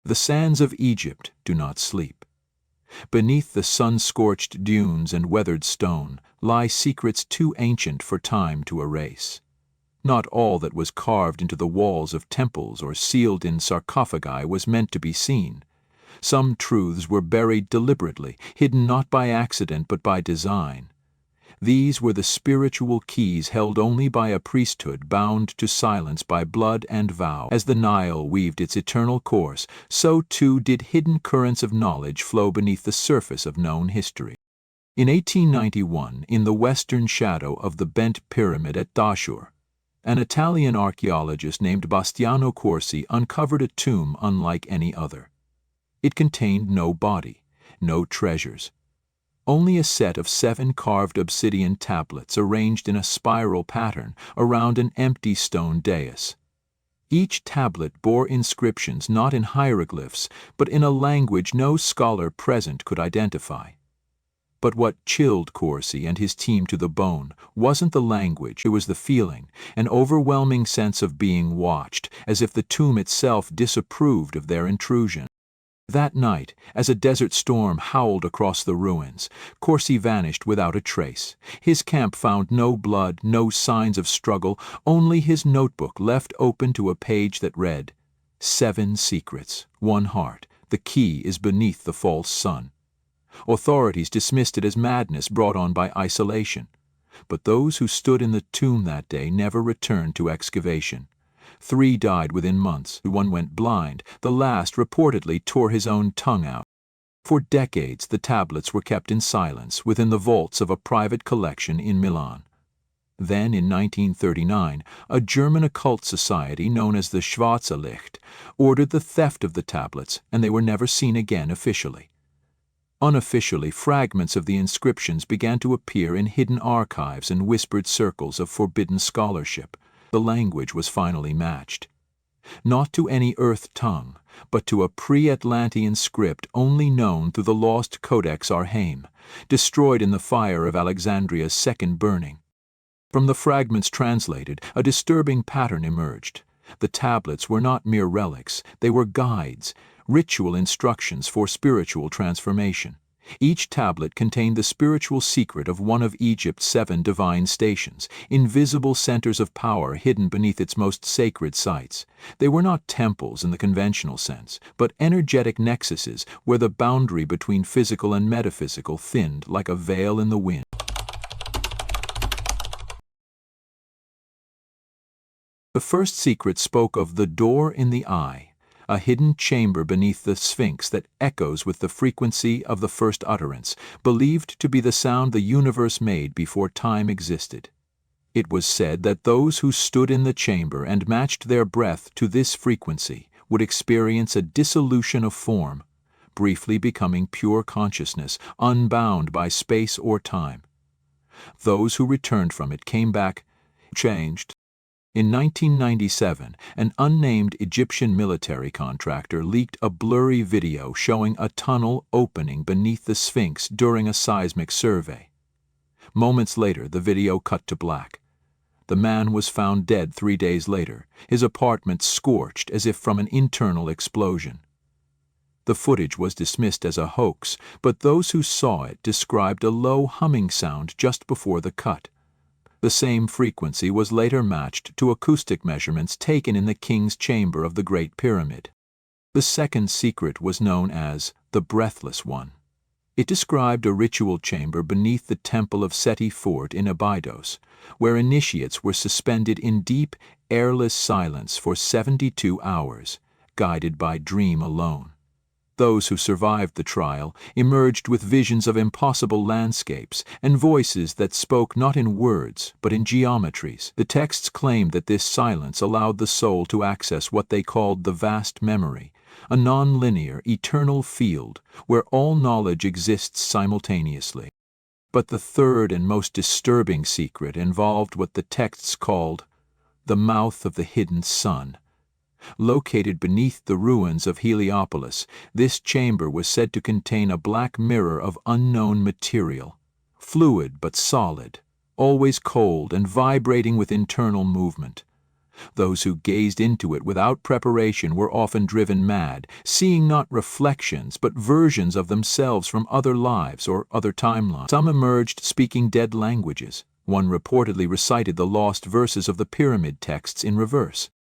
The sands of Egypt do not sleep. Beneath the sun-scorched dunes and weathered stone lie secrets too ancient for time to erase. Not all that was carved into the walls of temples or sealed in sarcophagi was meant to be seen. Some truths were buried deliberately, hidden not by accident but by design. These were the spiritual keys held only by a priesthood bound to silence by blood and vow. As the Nile weaved its eternal course, so too did hidden currents of knowledge flow beneath the surface of known history. In 1891, in the western shadow of the bent pyramid at Dashur, an Italian archaeologist named Bastiano Corsi uncovered a tomb unlike any other. It contained no body, no treasures, only a set of 7 carved obsidian tablets arranged in a spiral pattern around an empty stone dais. Each tablet bore inscriptions not in hieroglyphs, but in a language no scholar present could identify. But what chilled Corsi and his team to the bone wasn't the language, it was the feeling, an overwhelming sense of being watched, as if the tomb itself disapproved of their intrusion. That night, as a desert storm howled across the ruins, Corsi vanished without a trace. His camp found no blood, no signs of struggle, only his notebook left open to a page that read, 7 secrets, 1 heart, the key is beneath the false sun. Authorities dismissed it as madness brought on by isolation. But those who stood in the tomb that day never returned to excavation. 3 died within months, 1 went blind, the last reportedly tore his own tongue out. For decades the tablets were kept in silence within the vaults of a private collection in Milan. Then in 1939, a German occult society known as the Schwarze Licht ordered the theft of the tablets, and they were never seen again officially. Unofficially, fragments of the inscriptions began to appear in hidden archives and whispered circles of forbidden scholarship. The language was finally matched. Not to any earth tongue, but to a pre-Atlantean script only known through the lost Codex Arhaim, destroyed in the fire of Alexandria's second burning. From the fragments translated, a disturbing pattern emerged. The tablets were not mere relics, they were guides, ritual instructions for spiritual transformation. Each tablet contained the spiritual secret of one of Egypt's 7 divine stations, invisible centers of power hidden beneath its most sacred sites. They were not temples in the conventional sense, but energetic nexuses where the boundary between physical and metaphysical thinned like a veil in the wind. The first secret spoke of the door in the eye, a hidden chamber beneath the Sphinx that echoes with the frequency of the first utterance, believed to be the sound the universe made before time existed. It was said that those who stood in the chamber and matched their breath to this frequency would experience a dissolution of form, briefly becoming pure consciousness, unbound by space or time. Those who returned from it came back changed. In 1997, an unnamed Egyptian military contractor leaked a blurry video showing a tunnel opening beneath the Sphinx during a seismic survey. Moments later, the video cut to black. The man was found dead 3 days later, his apartment scorched as if from an internal explosion. The footage was dismissed as a hoax, but those who saw it described a low humming sound just before the cut. The same frequency was later matched to acoustic measurements taken in the king's chamber of the Great Pyramid. The second secret was known as the Breathless One. It described a ritual chamber beneath the temple of Seti Fort in Abydos, where initiates were suspended in deep, airless silence for 72 hours, guided by dream alone. Those who survived the trial emerged with visions of impossible landscapes and voices that spoke not in words but in geometries. The texts claimed that this silence allowed the soul to access what they called the vast memory, a non-linear, eternal field where all knowledge exists simultaneously. But the third and most disturbing secret involved what the texts called the mouth of the hidden sun. Located beneath the ruins of Heliopolis, this chamber was said to contain a black mirror of unknown material, fluid but solid, always cold and vibrating with internal movement. Those who gazed into it without preparation were often driven mad, seeing not reflections but versions of themselves from other lives or other timelines. Some emerged speaking dead languages. One reportedly recited the lost verses of the pyramid texts in reverse.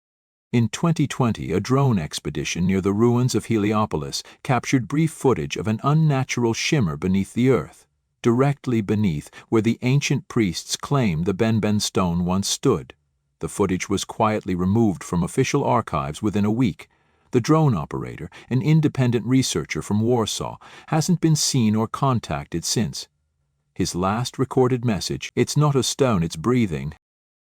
In 2020, a drone expedition near the ruins of Heliopolis captured brief footage of an unnatural shimmer beneath the earth, directly beneath where the ancient priests claimed the Benben stone once stood. The footage was quietly removed from official archives within a week. The drone operator, an independent researcher from Warsaw, hasn't been seen or contacted since. His last recorded message, "It's not a stone, it's breathing."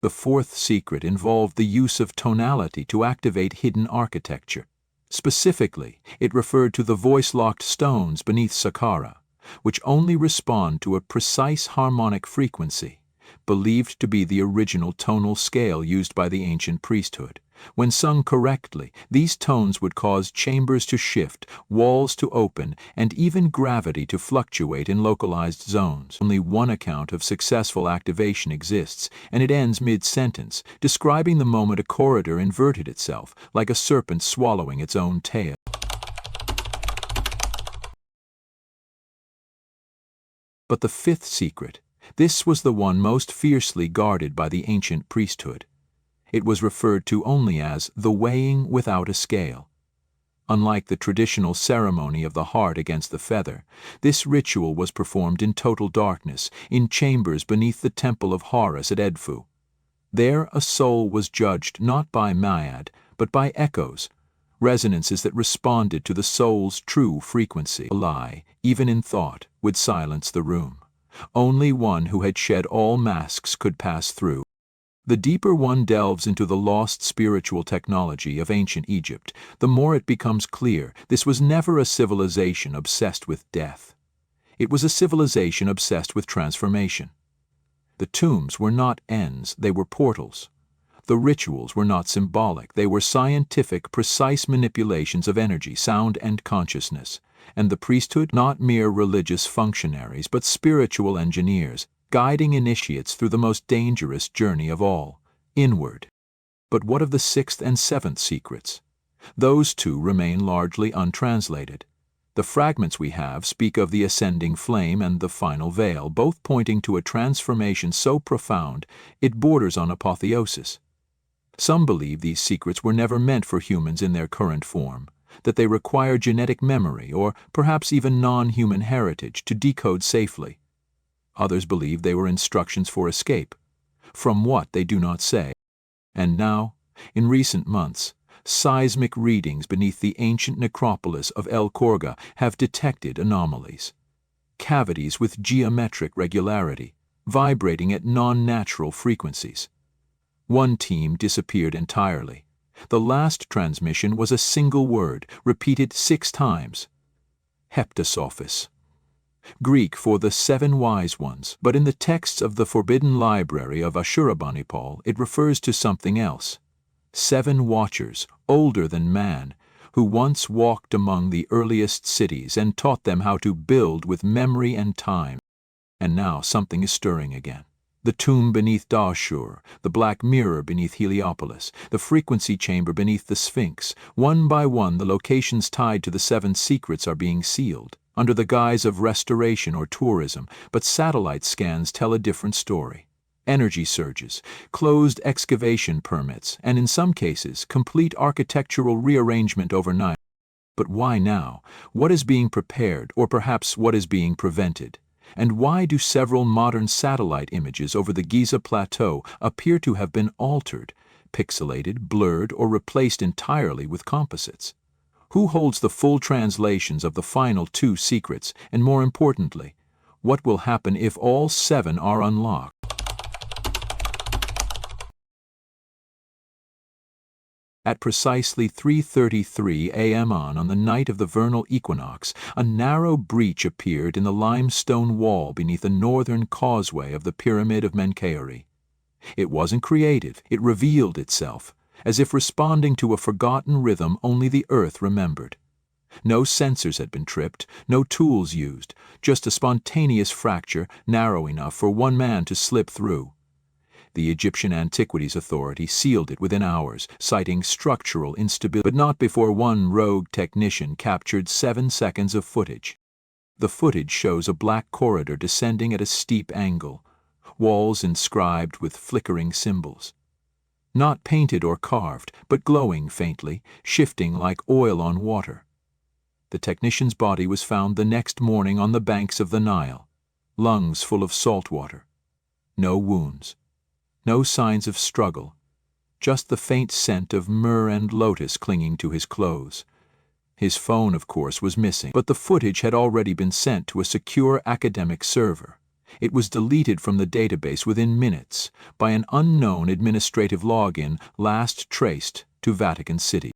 The fourth secret involved the use of tonality to activate hidden architecture. Specifically, it referred to the voice-locked stones beneath Saqqara, which only respond to a precise harmonic frequency, believed to be the original tonal scale used by the ancient priesthood. When sung correctly, these tones would cause chambers to shift, walls to open, and even gravity to fluctuate in localized zones. Only one account of successful activation exists, and it ends mid-sentence, describing the moment a corridor inverted itself, like a serpent swallowing its own tail. But the fifth secret, this was the one most fiercely guarded by the ancient priesthood. It was referred to only as the weighing without a scale. Unlike the traditional ceremony of the heart against the feather, this ritual was performed in total darkness, in chambers beneath the temple of Horus at Edfu. There a soul was judged not by Ma'at, but by echoes, resonances that responded to the soul's true frequency. A lie, even in thought, would silence the room. Only one who had shed all masks could pass through. The deeper one delves into the lost spiritual technology of ancient Egypt, the more it becomes clear this was never a civilization obsessed with death. It was a civilization obsessed with transformation. The tombs were not ends, they were portals. The rituals were not symbolic, they were scientific, precise manipulations of energy, sound, and consciousness. And the priesthood, not mere religious functionaries, but spiritual engineers, guiding initiates through the most dangerous journey of all, inward. But what of the sixth and seventh secrets? Those two remain largely untranslated. The fragments we have speak of the ascending flame and the final veil, both pointing to a transformation so profound it borders on apotheosis. Some believe these secrets were never meant for humans in their current form, that they require genetic memory or perhaps even non-human heritage to decode safely. Others believe they were instructions for escape. From what, they do not say. And now, in recent months, seismic readings beneath the ancient necropolis of El Korga have detected anomalies. Cavities with geometric regularity, vibrating at non-natural frequencies. One team disappeared entirely. The last transmission was a single word, repeated 6 times. Heptasophis. Greek for the 7 wise ones, but in the texts of the Forbidden Library of Ashurbanipal it refers to something else. 7 watchers, older than man, who once walked among the earliest cities and taught them how to build with memory and time. And now something is stirring again. The tomb beneath Dashur, the black mirror beneath Heliopolis, the frequency chamber beneath the Sphinx. One by one the locations tied to the 7 secrets are being sealed, under the guise of restoration or tourism, but satellite scans tell a different story. Energy surges, closed excavation permits, and in some cases, complete architectural rearrangement overnight. But why now? What is being prepared, or perhaps what is being prevented? And why do several modern satellite images over the Giza Plateau appear to have been altered, pixelated, blurred, or replaced entirely with composites? Who holds the full translations of the final 2 secrets, and more importantly, what will happen if all 7 are unlocked? At precisely 3:33 a.m. on the night of the vernal equinox, a narrow breach appeared in the limestone wall beneath the northern causeway of the Pyramid of Menkaure. It wasn't creative, it revealed itself, as if responding to a forgotten rhythm only the earth remembered. No sensors had been tripped, no tools used, just a spontaneous fracture narrow enough for one man to slip through. The Egyptian Antiquities Authority sealed it within hours, citing structural instability, but not before one rogue technician captured 7 seconds of footage. The footage shows a black corridor descending at a steep angle, walls inscribed with flickering symbols. Not painted or carved, but glowing faintly, shifting like oil on water. The technician's body was found the next morning on the banks of the Nile, lungs full of salt water. No wounds. No signs of struggle, just the faint scent of myrrh and lotus clinging to his clothes. His phone, of course, was missing, but the footage had already been sent to a secure academic server. It was deleted from the database within minutes by an unknown administrative login last traced to Vatican City.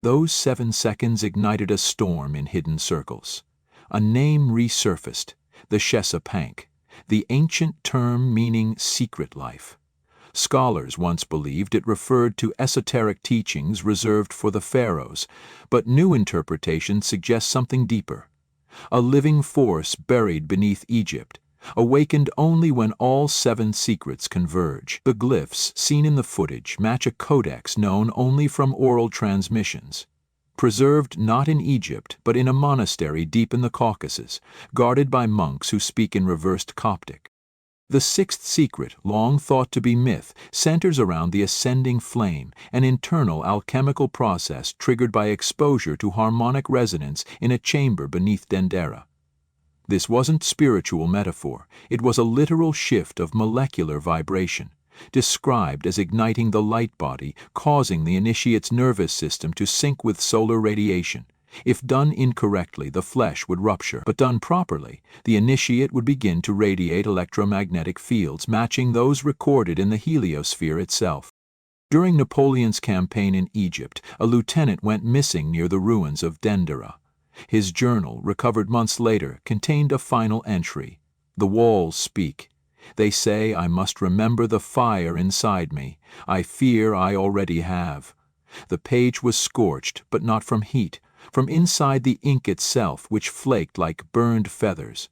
Those 7 seconds ignited a storm in hidden circles. A name resurfaced, the Chesapank, the ancient term meaning secret life. Scholars once believed it referred to esoteric teachings reserved for the pharaohs, but new interpretations suggest something deeper. A living force buried beneath Egypt, awakened only when all 7 secrets converge. The glyphs seen in the footage match a codex known only from oral transmissions, preserved not in Egypt but in a monastery deep in the Caucasus, guarded by monks who speak in reversed Coptic. The 6th secret, long thought to be myth, centers around the ascending flame, an internal alchemical process triggered by exposure to harmonic resonance in a chamber beneath Dendera. This wasn't spiritual metaphor, it was a literal shift of molecular vibration, described as igniting the light body, causing the initiate's nervous system to sync with solar radiation. If done incorrectly, the flesh would rupture, but done properly, the initiate would begin to radiate electromagnetic fields matching those recorded in the heliosphere itself. During Napoleon's campaign in Egypt, a lieutenant went missing near the ruins of Dendera. His journal, recovered months later, contained a final entry. The walls speak. They say I must remember the fire inside me. I fear I already have. The page was scorched, but not from heat, from inside the ink itself, which flaked like burned feathers.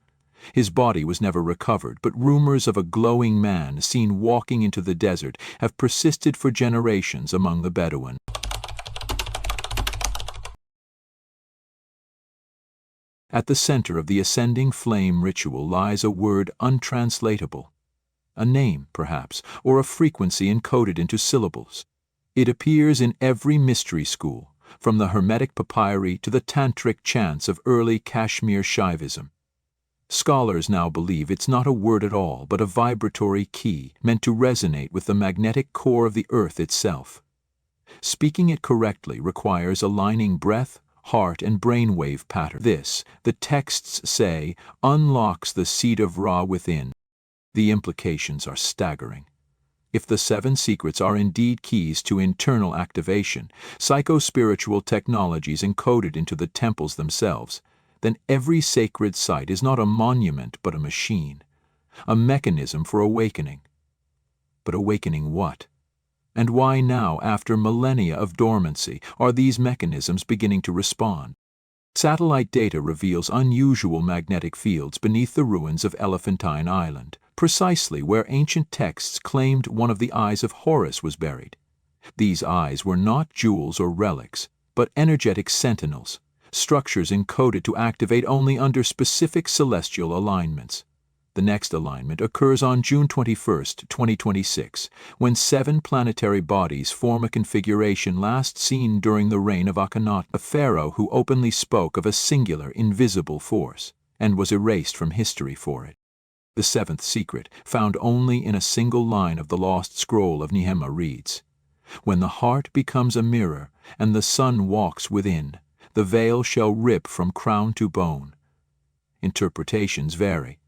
His body was never recovered, but rumors of a glowing man seen walking into the desert have persisted for generations among the Bedouin. At the center of the ascending flame ritual lies a word untranslatable. A name, perhaps, or a frequency encoded into syllables. It appears in every mystery school, from the Hermetic papyri to the tantric chants of early Kashmir Shaivism. Scholars now believe it's not a word at all, but a vibratory key meant to resonate with the magnetic core of the earth itself. Speaking it correctly requires aligning breath, heart, and brainwave pattern. This, the texts say, unlocks the seed of Ra within. The implications are staggering. If the 7 secrets are indeed keys to internal activation, psycho-spiritual technologies encoded into the temples themselves, then every sacred site is not a monument but a machine, a mechanism for awakening. But awakening what? And why now, after millennia of dormancy, are these mechanisms beginning to respond? Satellite data reveals unusual magnetic fields beneath the ruins of Elephantine Island, precisely where ancient texts claimed one of the eyes of Horus was buried. These eyes were not jewels or relics, but energetic sentinels, structures encoded to activate only under specific celestial alignments. The next alignment occurs on June 21, 2026, when 7 planetary bodies form a configuration last seen during the reign of Akhenaten, a pharaoh who openly spoke of a singular, invisible force, and was erased from history for it. The 7th secret, found only in a single line of the lost scroll of Nehemia, reads, "When the heart becomes a mirror, and the sun walks within, the veil shall rip from crown to bone." Interpretations vary.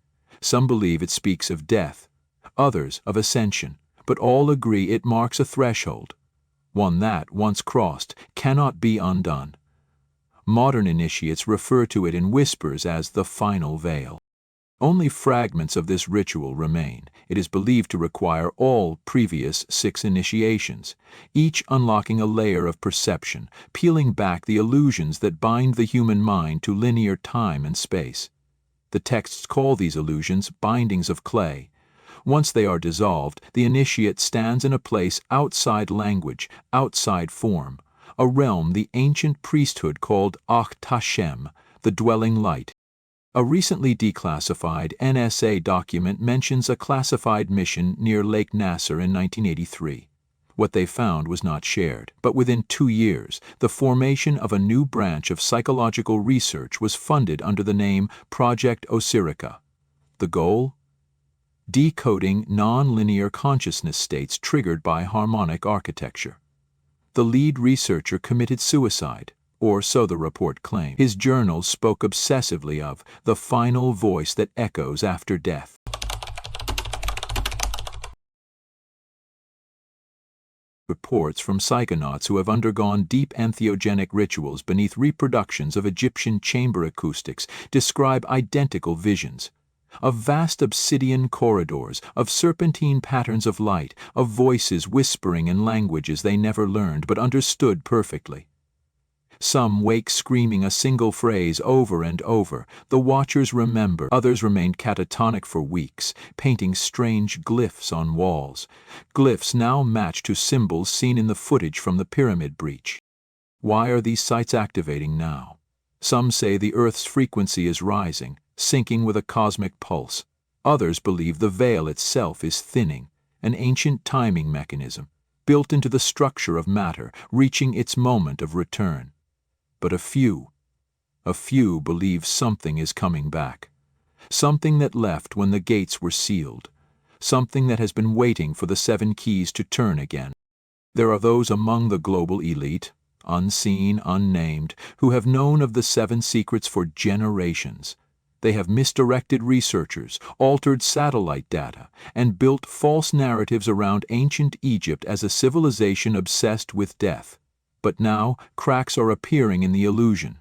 Some believe it speaks of death, others of ascension, but all agree it marks a threshold, one that, once crossed, cannot be undone. Modern initiates refer to it in whispers as the final veil. Only fragments of this ritual remain. It is believed to require all previous 6 initiations, each unlocking a layer of perception, peeling back the illusions that bind the human mind to linear time and space. The texts call these illusions bindings of clay, Once they are dissolved, the initiate stands in a place outside language, outside form, a realm the ancient priesthood called Hashem, the dwelling light. A recently declassified NSA document mentions a classified mission near Lake Nasser in 1983. What they found was not shared, but within 2 years, the formation of a new branch of psychological research was funded under the name Project Esoteric. The goal? Decoding non-linear consciousness states triggered by harmonic architecture. The lead researcher committed suicide, or so the report claimed. His journals spoke obsessively of the final voice that echoes after death. Reports from psychonauts who have undergone deep entheogenic rituals beneath reproductions of Egyptian chamber acoustics describe identical visions. Of vast obsidian corridors, of serpentine patterns of light, of voices whispering in languages they never learned but understood perfectly. Some wake screaming a single phrase over and over. The watchers remember. Others remained catatonic for weeks, painting strange glyphs on walls. Glyphs now match to symbols seen in the footage from the pyramid breach. Why are these sites activating now? Some say the Earth's frequency is rising, syncing with a cosmic pulse. Others believe the veil itself is thinning, an ancient timing mechanism, built into the structure of matter, reaching its moment of return. But a few believe something is coming back. Something that left when the gates were sealed. Something that has been waiting for the 7 keys to turn again. There are those among the global elite, unseen, unnamed, who have known of the 7 secrets for generations. They have misdirected researchers, altered satellite data, and built false narratives around ancient Egypt as a civilization obsessed with death. But now, cracks are appearing in the illusion.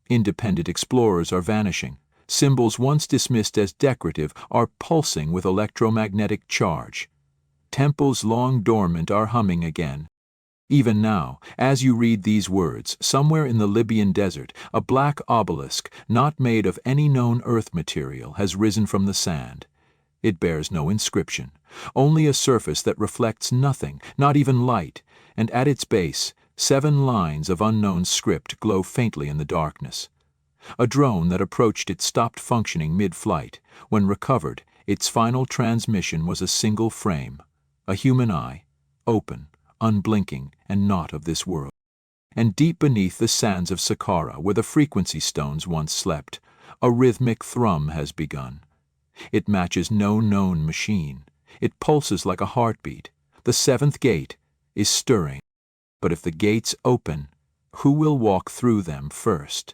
Independent explorers are vanishing. Symbols once dismissed as decorative are pulsing with electromagnetic charge. Temples long dormant are humming again. Even now, as you read these words, somewhere in the Libyan desert, a black obelisk, not made of any known earth material, has risen from the sand. It bears no inscription, only a surface that reflects nothing, not even light, and at its base, 7 lines of unknown script glow faintly in the darkness. A drone that approached it stopped functioning mid-flight. When recovered, its final transmission was a single frame, a human eye, open, unblinking, and not of this world. And deep beneath the sands of Saqqara, where the frequency stones once slept, a rhythmic thrum has begun. It matches no known machine. It pulses like a heartbeat. The 7th gate is stirring. But if the gates open, who will walk through them first?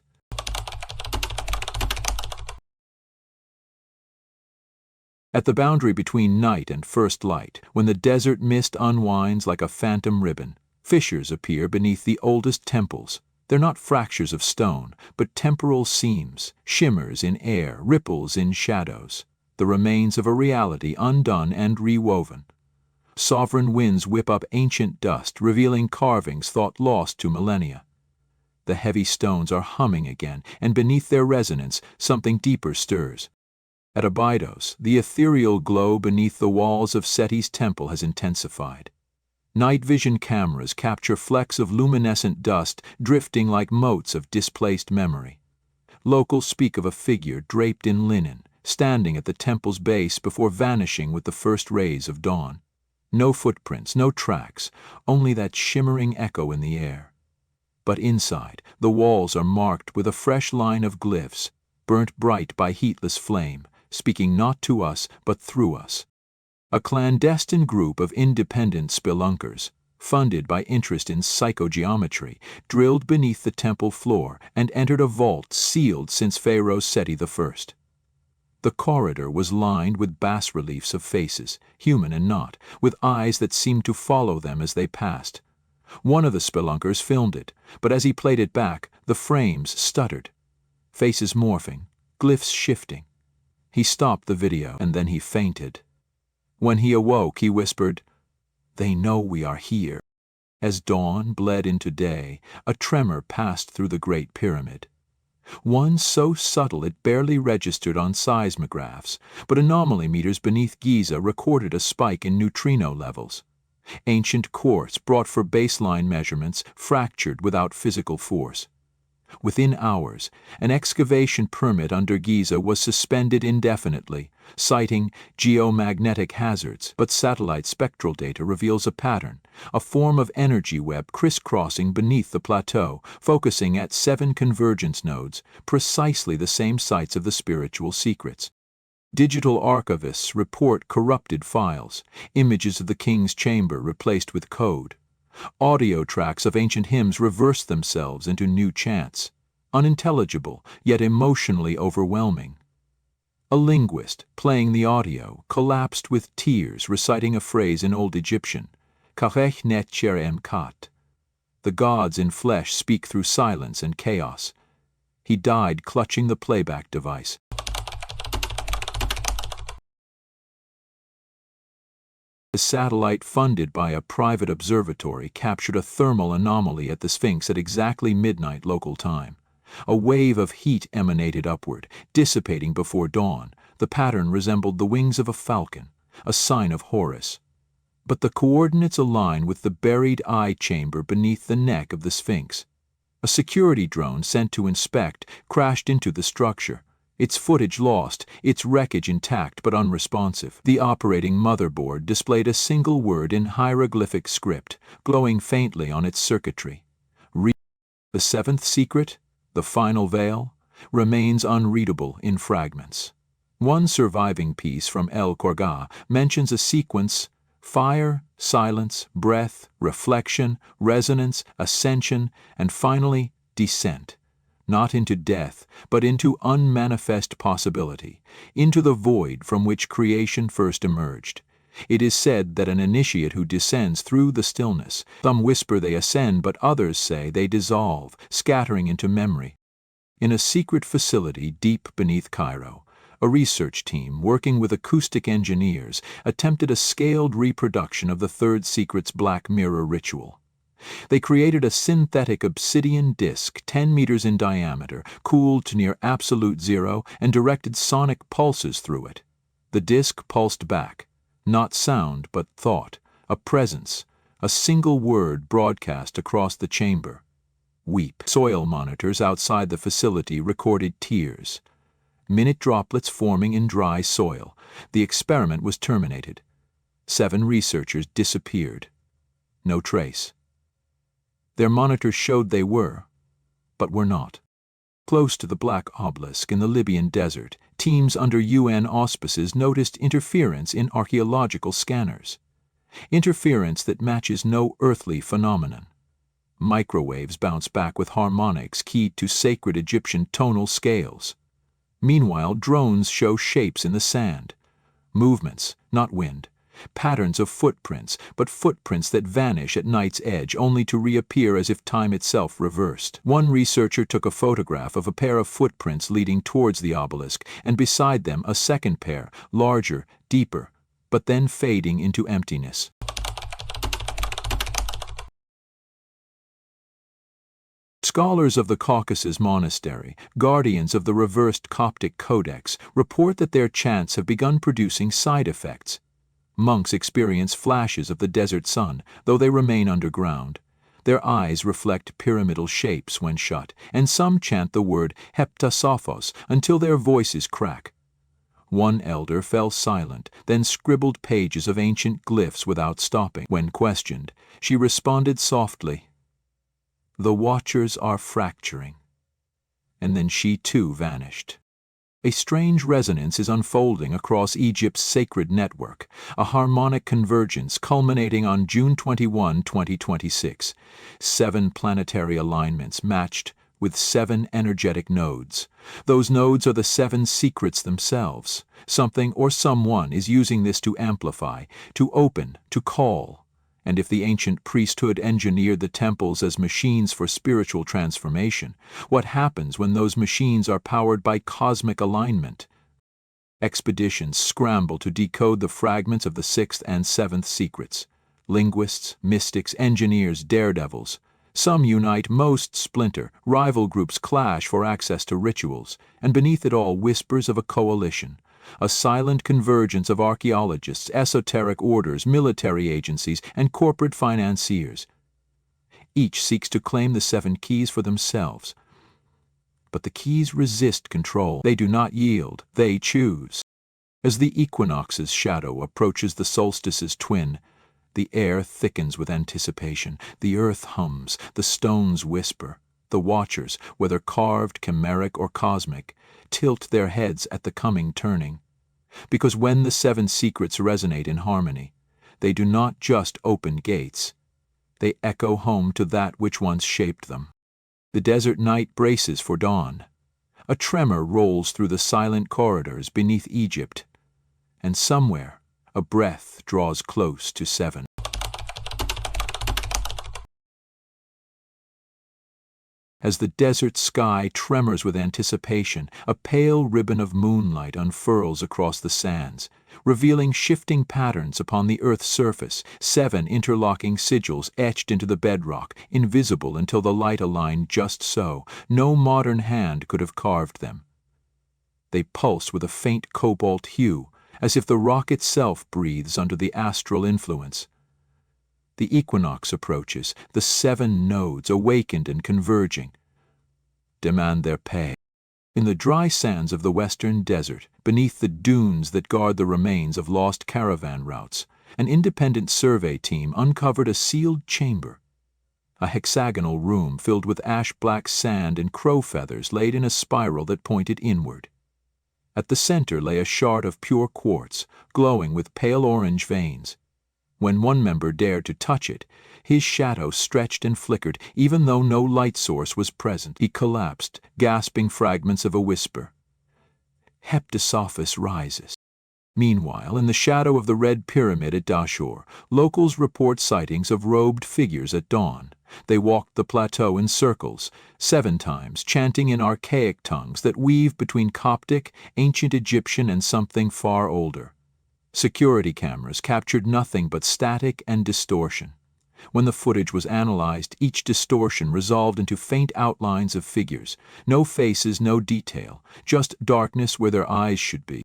At the boundary between night and first light, when the desert mist unwinds like a phantom ribbon, fissures appear beneath the oldest temples. They're not fractures of stone, but temporal seams, shimmers in air, ripples in shadows, the remains of a reality undone and rewoven. Sovereign winds whip up ancient dust, revealing carvings thought lost to millennia. The heavy stones are humming again, and beneath their resonance, something deeper stirs. At Abydos, the ethereal glow beneath the walls of Seti's temple has intensified. Night vision cameras capture flecks of luminescent dust drifting like motes of displaced memory. Locals speak of a figure draped in linen, standing at the temple's base before vanishing with the first rays of dawn. No footprints, no tracks, only that shimmering echo in the air. But inside, the walls are marked with a fresh line of glyphs, burnt bright by heatless flame, speaking not to us but through us. A clandestine group of independent spelunkers, funded by interest in psychogeometry, drilled beneath the temple floor and entered a vault sealed since Pharaoh Seti I. The corridor was lined with bas-reliefs of faces, human and not, with eyes that seemed to follow them as they passed. One of the spelunkers filmed it, but as he played it back, the frames stuttered. Faces morphing, glyphs shifting. He stopped the video, and then he fainted. When he awoke, he whispered, "They know we are here." As dawn bled into day, a tremor passed through the Great Pyramid. One so subtle it barely registered on seismographs, but anomaly meters beneath Giza recorded a spike in neutrino levels. Ancient quartz brought for baseline measurements fractured without physical force. Within hours, an excavation permit under Giza was suspended indefinitely, citing geomagnetic hazards, but satellite spectral data reveals a pattern, a form of energy web crisscrossing beneath the plateau, focusing at 7 convergence nodes, precisely the same sites of the spiritual secrets. Digital archivists report corrupted files, images of the king's chamber replaced with code. Audio tracks of ancient hymns reverse themselves into new chants, unintelligible yet emotionally overwhelming. A linguist, playing the audio, collapsed with tears reciting a phrase in Old Egyptian, Karech net cherem kat. The gods in flesh speak through silence and chaos. He died clutching the playback device. A satellite funded by a private observatory captured a thermal anomaly at the Sphinx at exactly midnight local time. A wave of heat emanated upward, dissipating before dawn. The pattern resembled the wings of a falcon, a sign of Horus. But the coordinates align with the buried eye chamber beneath the neck of the Sphinx. A security drone sent to inspect crashed into the structure, its footage lost, its wreckage intact but unresponsive. The operating motherboard displayed a single word in hieroglyphic script, glowing faintly on its circuitry. The 7th secret, the final veil, remains unreadable in fragments. One surviving piece from El Korga mentions a sequence: fire, silence, breath, reflection, resonance, ascension, and finally descent. Not into death, but into unmanifest possibility, into the void from which creation first emerged. It is said that an initiate who descends through the stillness, some whisper they ascend, but others say they dissolve, scattering into memory. In a secret facility deep beneath Cairo, a research team working with acoustic engineers attempted a scaled reproduction of the third secret's Black Mirror ritual. They created a synthetic obsidian disc 10 meters in diameter, cooled to near absolute zero, and directed sonic pulses through it. The disc pulsed back, not sound but thought, a presence, a single word broadcast across the chamber. Weep. Soil monitors outside the facility recorded tears. Minute droplets forming in dry soil. The experiment was terminated. 7 researchers disappeared. No trace. Their monitors showed they were, but were not. Close to the Black Obelisk in the Libyan desert, teams under UN auspices noticed interference in archaeological scanners. Interference that matches no earthly phenomenon. Microwaves bounce back with harmonics keyed to sacred Egyptian tonal scales. Meanwhile, drones show shapes in the sand. Movements, not wind. Patterns of footprints, but footprints that vanish at night's edge only to reappear as if time itself reversed. One researcher took a photograph of a pair of footprints leading towards the obelisk, and beside them a second pair, larger, deeper, but then fading into emptiness. Scholars of the Caucasus Monastery, guardians of the reversed Coptic Codex, report that their chants have begun producing side effects. Monks experience flashes of the desert sun, though they remain underground. Their eyes reflect pyramidal shapes when shut, and some chant the word heptasophos until their voices crack. One elder fell silent, then scribbled pages of ancient glyphs without stopping. When questioned, she responded softly, "The watchers are fracturing." And then she too vanished. A strange resonance is unfolding across Egypt's sacred network, a harmonic convergence culminating on June 21, 2026. 7 planetary alignments matched with 7 energetic nodes. Those nodes are the 7 secrets themselves. Something or someone is using this to amplify, to open, to call. And if the ancient priesthood engineered the temples as machines for spiritual transformation, what happens when those machines are powered by cosmic alignment? Expeditions scramble to decode the fragments of the 6th and 7th secrets. Linguists, mystics, engineers, daredevils. Some unite, most splinter, rival groups clash for access to rituals, and beneath it all whispers of a coalition, a silent convergence of archaeologists, esoteric orders, military agencies, and corporate financiers. Each seeks to claim the 7 keys for themselves. But the keys resist control. They do not yield, they choose. As the equinox's shadow approaches the solstice's twin, the air thickens with anticipation, the earth hums, the stones whisper. The watchers, whether carved, chimeric, or cosmic, tilt their heads at the coming turning. Because when the 7 secrets resonate in harmony, they do not just open gates, they echo home to that which once shaped them. The desert night braces for dawn. A tremor rolls through the silent corridors beneath Egypt, and somewhere a breath draws close to 7. As the desert sky tremors with anticipation, a pale ribbon of moonlight unfurls across the sands, revealing shifting patterns upon the earth's surface, 7 interlocking sigils etched into the bedrock, invisible until the light aligned just so. No modern hand could have carved them. They pulse with a faint cobalt hue, as if the rock itself breathes under the astral influence. The equinox approaches, the 7 nodes, awakened and converging, demand their pay. In the dry sands of the western desert, beneath the dunes that guard the remains of lost caravan routes, an independent survey team uncovered a sealed chamber. A hexagonal room filled with ash-black sand and crow feathers laid in a spiral that pointed inward. At the center lay a shard of pure quartz, glowing with pale orange veins. When one member dared to touch it, his shadow stretched and flickered, even though no light source was present. He collapsed, gasping fragments of a whisper. Heptasophis rises. Meanwhile, in the shadow of the Red Pyramid at Dashur, locals report sightings of robed figures at dawn. They walked the plateau in circles, 7 times, chanting in archaic tongues that weave between Coptic, ancient Egyptian, and something far older. Security cameras captured nothing but static and distortion. When the footage was analyzed, each distortion resolved into faint outlines of figures. No faces, no detail, just darkness where their eyes should be.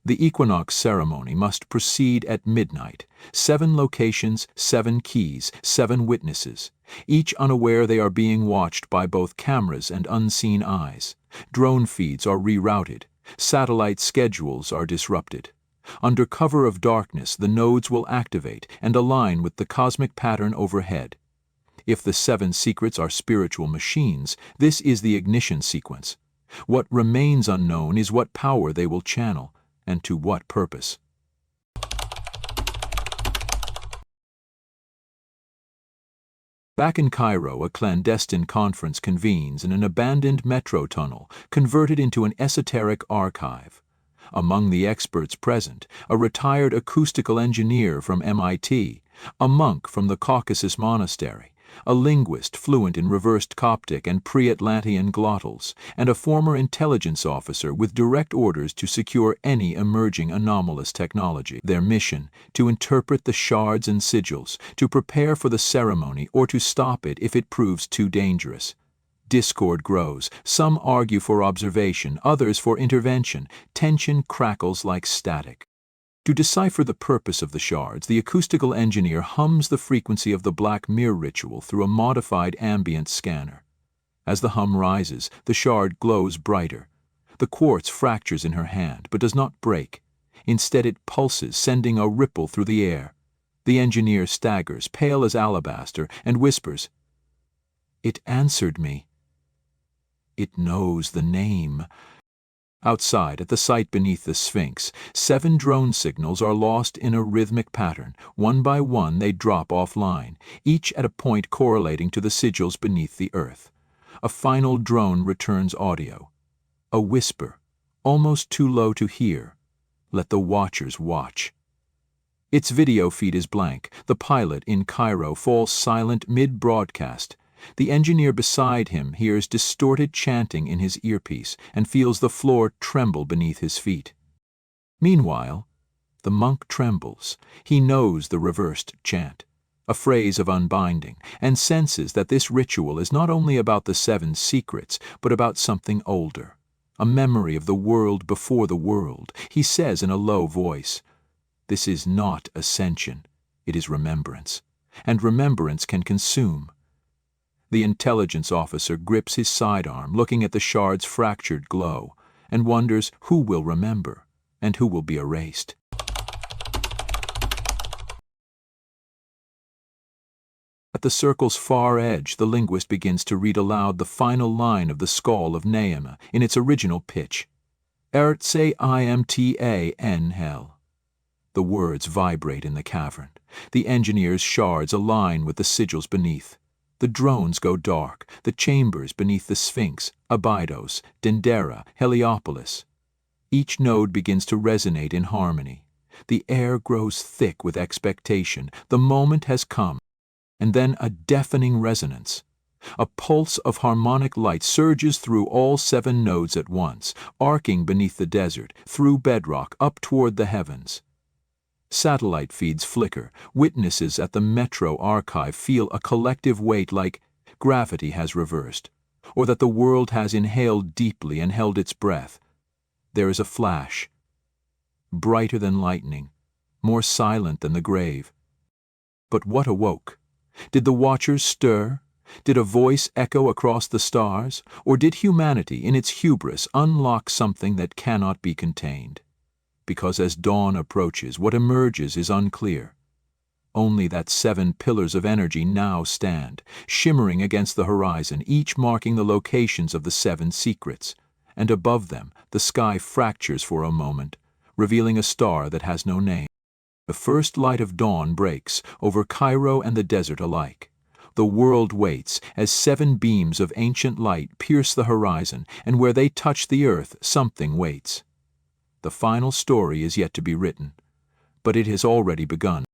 The equinox ceremony must proceed at midnight. 7 locations, 7 keys, 7 witnesses, each unaware they are being watched by both cameras and unseen eyes. Drone feeds are rerouted. Satellite schedules are disrupted. Under cover of darkness, the nodes will activate and align with the cosmic pattern overhead. If the 7 secrets are spiritual machines, this is the ignition sequence. What remains unknown is what power they will channel, and to what purpose. Back in Cairo, a clandestine conference convenes in an abandoned metro tunnel, converted into an esoteric archive. Among the experts present, a retired acoustical engineer from MIT, a monk from the Caucasus monastery, a linguist fluent in reversed Coptic and pre-Atlantean glottals, and a former intelligence officer with direct orders to secure any emerging anomalous technology. Their mission, to interpret the shards and sigils, to prepare for the ceremony, or to stop it if it proves too dangerous. Discord grows. Some argue for observation, others for intervention. Tension crackles like static. To decipher the purpose of the shards, the acoustical engineer hums the frequency of the Black Mirror ritual through a modified ambient scanner. As the hum rises, the shard glows brighter. The quartz fractures in her hand, but does not break. Instead it pulses, sending a ripple through the air. The engineer staggers, pale as alabaster, and whispers, "It answered me. It knows the name." Outside, at the site beneath the Sphinx, 7 drone signals are lost in a rhythmic pattern. One by one they drop offline, each at a point correlating to the sigils beneath the earth. A final drone returns audio. A whisper, almost too low to hear. Let the watchers watch. Its video feed is blank. The pilot in Cairo falls silent mid-broadcast. The engineer beside him hears distorted chanting in his earpiece and feels the floor tremble beneath his feet. Meanwhile, the monk trembles. He knows the reversed chant. a phrase of unbinding, and senses that this ritual is not only about the 7 secrets, but about something older, a memory of the world before the world. He says in a low voice, "This is not ascension, it is remembrance, and remembrance can consume." The intelligence officer grips his sidearm, looking at the shard's fractured glow, and wonders who will remember and who will be erased. At the circle's far edge, the linguist begins to read aloud the final line of the Skál of Neheima in its original pitch. Ertse imta en hell. The words vibrate in the cavern. The engineer's shards align with the sigils beneath. The drones go dark, the chambers beneath the Sphinx, Abydos, Dendera, Heliopolis. Each node begins to resonate in harmony. The air grows thick with expectation. The moment has come. And then a deafening resonance. A pulse of harmonic light surges through all 7 nodes at once, arcing beneath the desert, through bedrock, up toward the heavens. Satellite feeds flicker. Witnesses at the Metro archive feel a collective weight, like gravity has reversed, or that the world has inhaled deeply and held its breath. There is a flash, brighter than lightning, more silent than the grave. But what awoke? Did the watchers stir? Did a voice echo across the stars? Or did humanity, in its hubris, unlock something that cannot be contained? Because as dawn approaches, what emerges is unclear. Only that 7 pillars of energy now stand, shimmering against the horizon, each marking the locations of the 7 secrets. And above them, the sky fractures for a moment, revealing a star that has no name. The first light of dawn breaks over Cairo and the desert alike. The world waits as 7 beams of ancient light pierce the horizon, and where they touch the earth, something waits. The final story is yet to be written, but it has already begun.